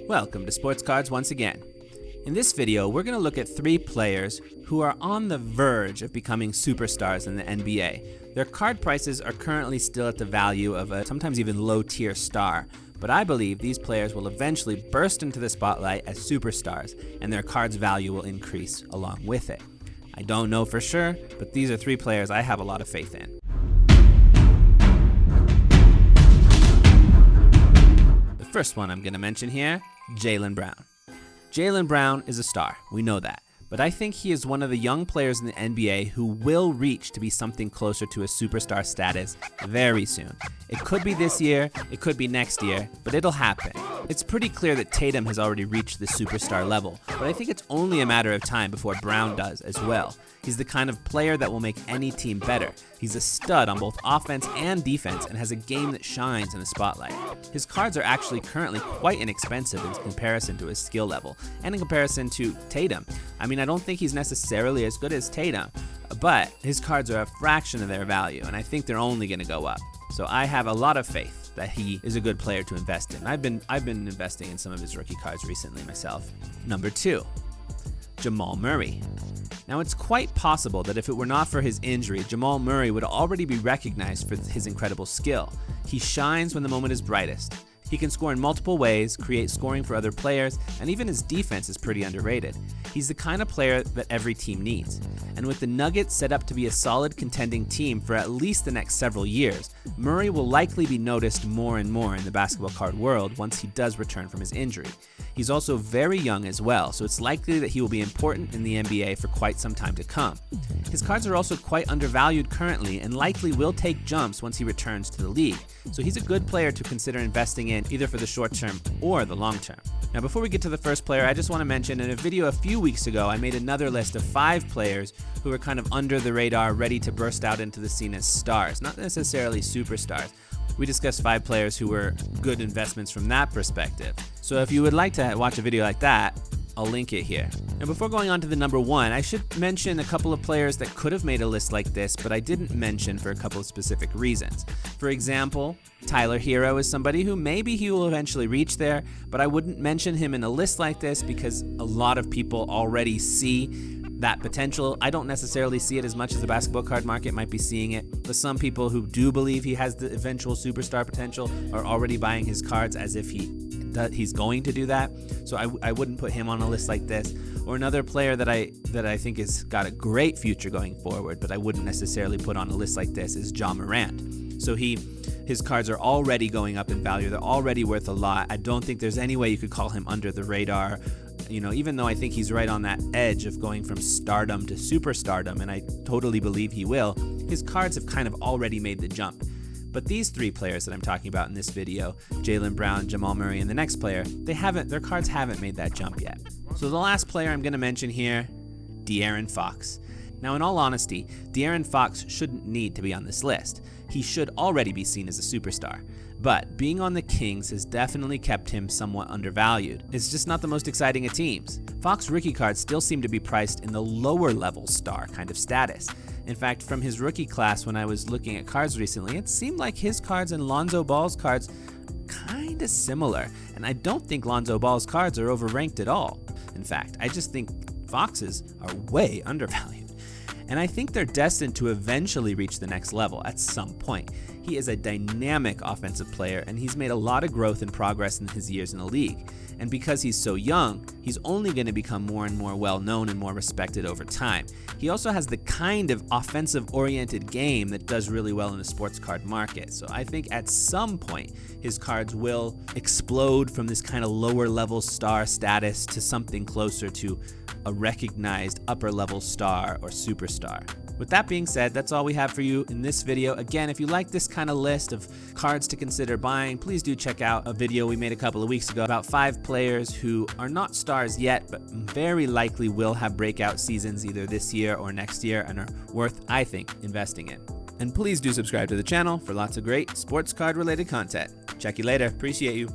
Welcome to Sports Cards once again. In this video, we're going to look at 3 players who are on the verge of becoming superstars in the NBA. Their card prices are currently still at the value of a sometimes even low-tier star, but I believe these players will eventually burst into the spotlight as superstars, and their card's value will increase along with it. I don't know for sure, but these are 3 players I have a lot of faith in. The first one I'm going to mention here, Jaylen Brown. Jaylen Brown is a star, we know that, but I think he is one of the young players in the NBA who will reach to be something closer to a superstar status very soon. It could be this year, it could be next year, but it'll happen. It's pretty clear that Tatum has already reached the superstar level, but I think it's only a matter of time before Brown does as well. He's the kind of player that will make any team better. He's a stud on both offense and defense and has a game that shines in the spotlight. His cards are actually currently quite inexpensive in comparison to his skill level and in comparison to Tatum. I mean, I don't think he's necessarily as good as Tatum, but his cards are a fraction of their value, and I think they're only going to go up. So I have a lot of faith that he is a good player to invest in. I've been investing in some of his rookie cards recently myself. Number 2, Jamal Murray. Now, it's quite possible that if it were not for his injury, Jamal Murray would already be recognized for his incredible skill. He shines when the moment is brightest. He can score in multiple ways, create scoring for other players, and even his defense is pretty underrated. He's the kind of player that every team needs. And with the Nuggets set up to be a solid contending team for at least the next several years, Murray will likely be noticed more and more in the basketball card world once he does return from his injury. He's also very young as well, so it's likely that he will be important in the NBA for quite some time to come. His cards are also quite undervalued currently and likely will take jumps once he returns to the league, so he's a good player to consider investing in either for the short term or the long term. Now, before we get to the first player, I just want to mention in a video a few weeks ago, I made another list of 5 players who are kind of under the radar, ready to burst out into the scene as stars, not necessarily superstars. We discussed 5 players who were good investments from that perspective. So if you would like to watch a video like that, I'll link it here. Now, before going on to the number 1, I should mention a couple of players that could have made a list like this, but I didn't mention for a couple of specific reasons. For example, Tyler Hero is somebody who maybe he will eventually reach there, but I wouldn't mention him in a list like this because a lot of people already see that potential. I don't necessarily see it as much as the basketball card market might be seeing it, but some people who do believe he has the eventual superstar potential are already buying his cards as if he's going to do that. So I wouldn't put him on a list like this. Or another player that I think has got a great future going forward, but I wouldn't necessarily put on a list like this, is Jamal Murray. So his cards are already going up in value. They're already worth a lot. I don't think there's any way you could call him under the radar. You know, even though I think he's right on that edge of going from stardom to superstardom, and I totally believe he will, his cards have kind of already made the jump. But these 3 players that I'm talking about in this video, Jaylen Brown, Jamal Murray, and the next player, their cards haven't made that jump yet. So the last player I'm going to mention here, DeAaron Fox. Now, in all honesty, DeAaron Fox shouldn't need to be on this list. He should already be seen as a superstar. But being on the Kings has definitely kept him somewhat undervalued. It's just not the most exciting of teams. Fox rookie cards still seem to be priced in the lower level star kind of status. In fact, from his rookie class when I was looking at cards recently, it seemed like his cards and Lonzo Ball's cards kind of similar. And I don't think Lonzo Ball's cards are overranked at all. In fact, I just think Fox's are way undervalued. And I think they're destined to eventually reach the next level at some point. He is a dynamic offensive player, and he's made a lot of growth and progress in his years in the league. And because he's so young, he's only going to become more and more well-known and more respected over time. He also has the kind of offensive-oriented game that does really well in the sports card market. So I think at some point, his cards will explode from this kind of lower-level star status to something closer to a recognized upper-level star or superstar. With that being said, that's all we have for you in this video. Again, if you like this kind of list of cards to consider buying, please do check out a video we made a couple of weeks ago about 5 players who are not stars yet, but very likely will have breakout seasons either this year or next year and are worth, I think, investing in. And please do subscribe to the channel for lots of great sports card related content. Check you later. Appreciate you.